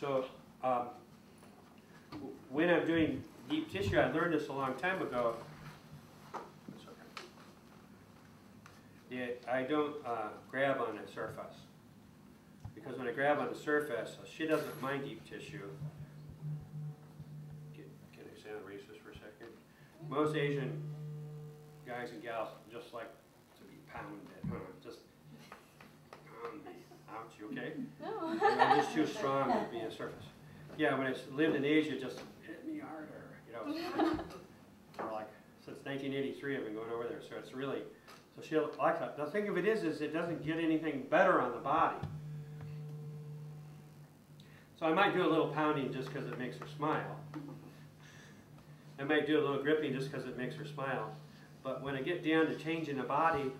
So when I'm doing deep tissue, I learned this a long time ago. Yeah, I don't grab on the surface. Because when I grab on the surface, she doesn't mind deep tissue. Can I say on racist for a second? Most Asian guys and gals just like to be pounded, huh? Just pound me. Ouch, you okay? No. I'm just too strong to be a surface. Yeah, when I lived in Asia, just hit me harder, you know. For like, since 1983 I've been going over there, so it's really, so she likes that. The thing of it is it doesn't get anything better on the body. So I might do a little pounding just because it makes her smile. I might do a little gripping just because it makes her smile. But when I get down to changing the body,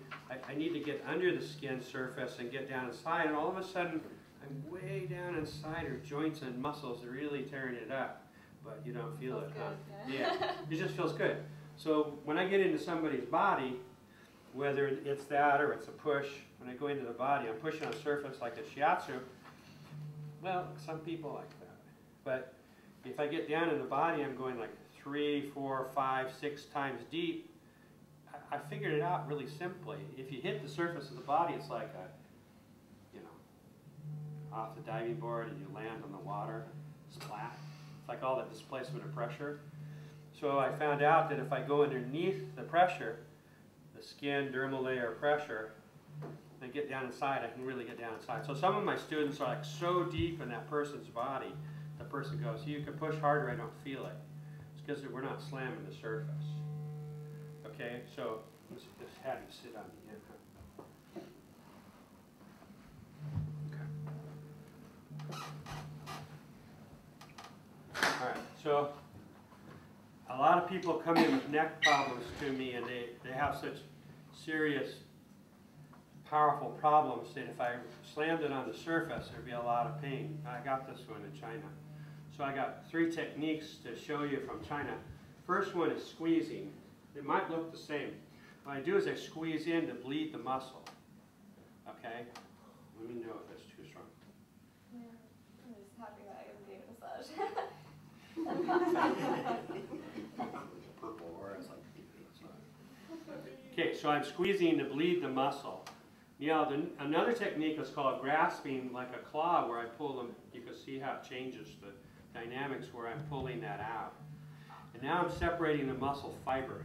I need to get under the skin surface and get down inside, and all of a sudden I'm way down inside her joints and muscles are really tearing it up. But you don't feel it, huh? Yeah, it just feels good. So when I get into somebody's body, whether it's that or it's a push, when I go into the body, I'm pushing on a surface like a shiatsu. Well, some people like that. But if I get down in the body, I'm going like 3, 4, 5, 6 times deep. I figured it out really simply. If you hit the surface of the body, it's like a, you know, off the diving board and you land on the water, splat. It's like all that displacement of pressure. So I found out that if I go underneath the pressure, the skin, dermal layer pressure, and get down inside, I can really get down inside. So some of my students are like so deep in that person's body, the person goes, you can push harder, I don't feel it. It's because we're not slamming the surface. Okay, so let's just have you sit on the end. Okay. All right, so a lot of people come in with neck problems to me, and they have such serious, powerful problems that if I slammed it on the surface, there'd be a lot of pain. I got this one in China. So I got 3 techniques to show you from China. First one is squeezing. It might look the same. What I do is I squeeze in to bleed the muscle. Okay? Let me know if it's too strong. Yeah, I'm just happy that I can be a massage. Purple or it's like okay, so I'm squeezing to bleed the muscle. Yeah, another technique is called grasping, like a claw, where I pull them. You can see how it changes the dynamics where I'm pulling that out. And now I'm separating the muscle fiber.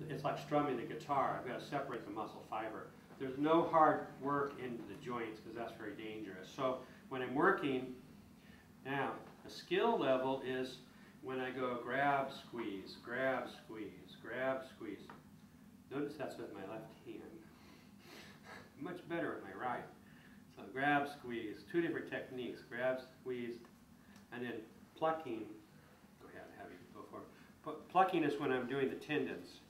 It's like strumming the guitar. I've got to separate the muscle fiber. There's no hard work into the joints because that's very dangerous. So when I'm working, now the skill level is when I go grab, squeeze, grab, squeeze, grab, squeeze. Notice that's with my left hand. Much better with my right. So grab, squeeze, 2 different techniques. Grab, squeeze, and then plucking. Go ahead, have you go for it. Plucking is when I'm doing the tendons.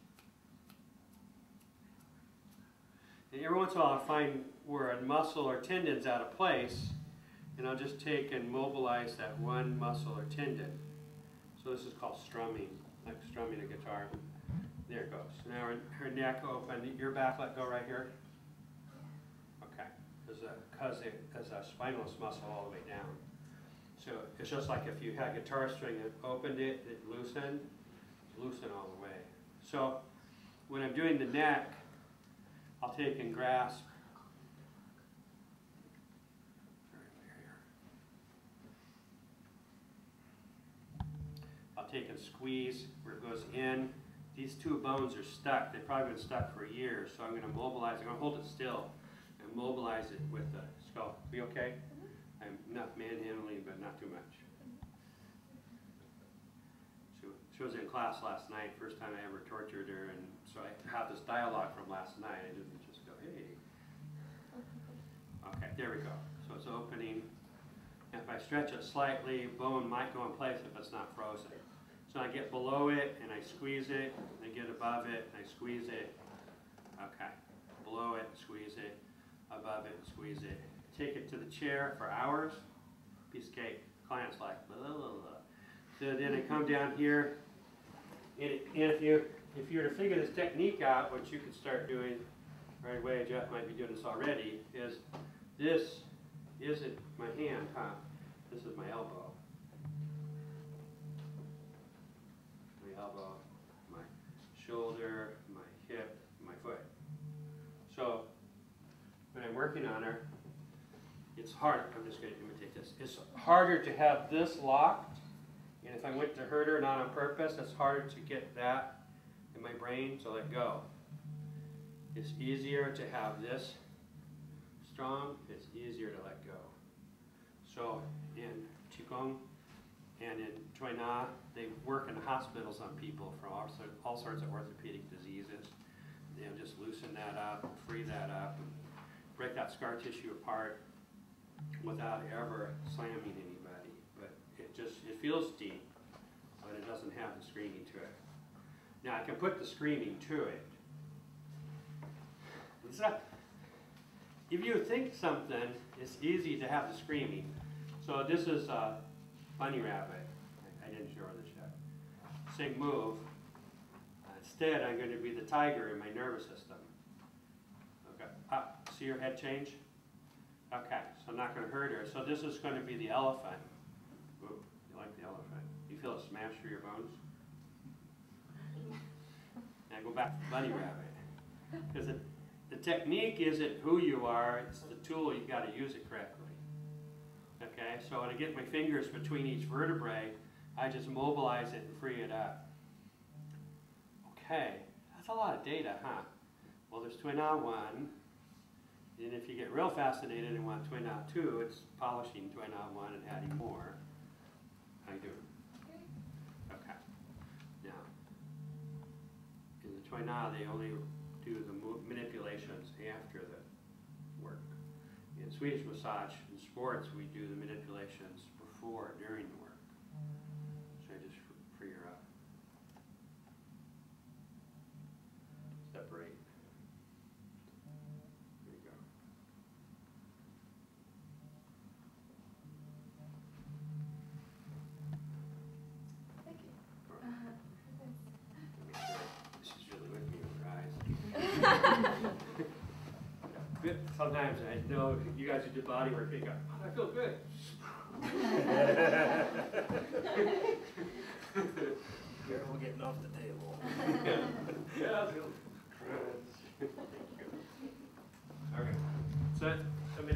And every once in a while I find where a muscle or tendon's out of place, and I'll just take and mobilize that one muscle or tendon. So this is called strumming, like strumming a guitar. There it goes. Now her neck open, your back let go right here. Okay, because a spinous muscle all the way down. So it's just like if you had a guitar string and opened it, it loosened, loosen all the way. So when I'm doing the neck, I'll take and grasp. I'll take and squeeze where it goes in. These 2 bones are stuck. They've probably been stuck for years. So I'm going to mobilize. I'm going to hold it still and mobilize it with the skull. Be okay? I'm not manhandling, but not too much. She was in class last night, first time I ever tortured her, and so I have this dialogue from last night. I didn't just go, hey. Okay, there we go. So it's opening. And if I stretch it slightly, bone might go in place if it's not frozen. So I get below it, and I squeeze it, and I get above it, and I squeeze it. Okay, below it, squeeze it, above it, squeeze it. Take it to the chair for hours, piece of cake. Client's like, blah, blah, blah. So then I come down here, and if you were to figure this technique out, which you could start doing right away, Jeff might be doing this already, is this isn't my hand, huh? This is my elbow. My elbow, my shoulder, my hip, my foot. So when I'm working on her, it's hard. I'm just going to imitate this. It's harder to have this locked, and if I went to hurt her not on purpose, it's harder to get that in my brain to let go. It's easier to have this strong. It's easier to let go. So in Qigong and in Choi Na, they work in hospitals on people for all sorts of orthopedic diseases. They'll just loosen that up, free that up, and break that scar tissue apart without ever slamming anybody. But it feels deep, but it doesn't have the screaming to it. Now I can put the screaming to it. It's not, if you think something, it's easy to have the screaming. So this is a bunny rabbit. I didn't show this yet. Same move. Instead, I'm going to be the tiger in my nervous system. Okay. See her head change? Okay, so I'm not going to hurt her. So this is going to be the elephant. Ooh, you like the elephant? You feel it smash through your bones? Now go back to the bunny rabbit. Because the technique isn't who you are, it's the tool. You've got to use it correctly. Okay, so when I get my fingers between each vertebrae, I just mobilize it and free it up. Okay, that's a lot of data, huh? Well, there's Twin Na 1. And if you get real fascinated and want Twin Na 2, it's polishing Twin Na 1 and adding more. How you doing? Okay. Now, in the Twin Na, they only do the manipulations after the work. In Swedish massage and sports, we do the manipulations before, during the work. So I just free her up. Separate. There you go. Thank you. Make sure she's really with me with her eyes. Sometimes I know you guys who do body work, you go, oh, I feel good. Careful getting off the table. Yeah, I feel good. Thank you. Okay. So somebody